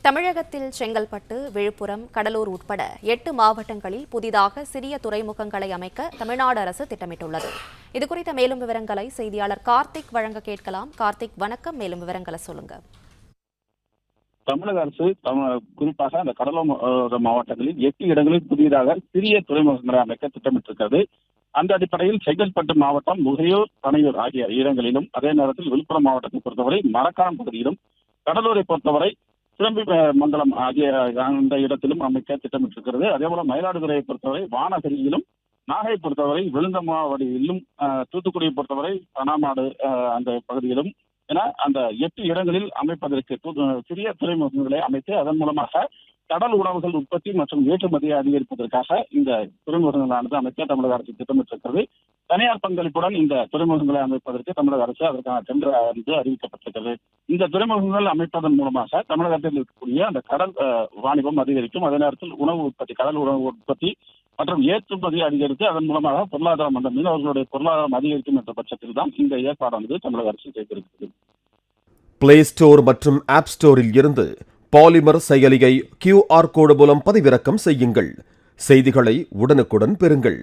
தமிழகத்தில் செங்கல்பட்டு, விழுப்புரம், கடலூர் உட்பட 8 மாவட்டங்களில் புதிதாக சிறிய துறைமுகங்களை அமைக்க தமிழ்நாடு அரசு திட்டமிட்டுள்ளது. இதுகுறித்த மேலும் விவரங்களை செய்தியாளர் கார்த்திக் வழங்க கேட்கலாம். கார்த்திக், வணக்கம். மேலும் விவரங்களை சொல்லுங்க. தமிழக அரசு குறிப்பாக அந்த கடலூர் மாவட்டங்களில் 8 இடங்களில் புதிதாக சிறிய துறைமுகங்களை அமைக்க திட்டமிட்டிருக்கிறது. அந்த அடிப்படையில் செங்கல்பட்டு மாவட்டம், முகையூர், பனையூர் ஆகிய இடங்களிலும், அதே நேரத்தில் விழுப்புரம் மாவட்டத்தை பொறுத்தவரை மரக்காணம் பகுதியிலும், கடலூரை பொறுத்தவரை சிலம்பி மங்கலம் ஆகிய அந்த இடத்திலும் அமைக்க திட்டமிட்டிருக்கிறது. அதே போல மயிலாடுதுறையை பொறுத்தவரை வானகிரியிலும், நாகை பொறுத்தவரை விழுந்தமாவடியிலும், தூத்துக்குடியை பொறுத்தவரை பனாமாடு அந்த பகுதியிலும் என அந்த 8 இடங்களில் அமைப்பதற்கு சிறிய துறைமுகங்களை அமைத்து அதன் மூலமாக கடல் உணவுகள் உற்பத்தி மற்றும் ஏற்றுமதியை அதிகரிப்பதற்காக இந்த துறைமுகங்களானது அமைக்க தமிழக அரசு திட்டமிட்டிருக்கிறது. தனியார் பங்களிப்புடன் இந்த துறைமுகங்களை அமைப்பதற்கு தமிழக அரசு அதற்கான டெண்டர் அறிவிக்கப்பட்டிருக்கிறது. இந்த துறைமுகங்கள் அமைப்பதன் மூலமாக தமிழகத்தில் இருக்கக்கூடிய அந்த கடல் வாணிபம் அதிகரிக்கும். அதே நேரத்தில் உணவு உற்பத்தி, கடல் உணவு உற்பத்தி மற்றும் ஏற்றுமதி அதிகரித்து அதன் மூலமாக பொருளாதாரம், அந்த மீனவர்களுடைய பொருளாதாரம் அதிகரிக்கும் என்ற பட்சத்தில் தான் இந்த ஏற்பாடானது தமிழக அரசு செய்திருக்கிறது. பிளே ஸ்டோர் மற்றும் ஆப் ஸ்டோரில் இருந்து பாலிமர் செயலியை QR கோடு மூலம் பதிவிறக்கம் செய்யுங்கள். செய்திகளை உடனுக்குடன் பெறுங்கள்.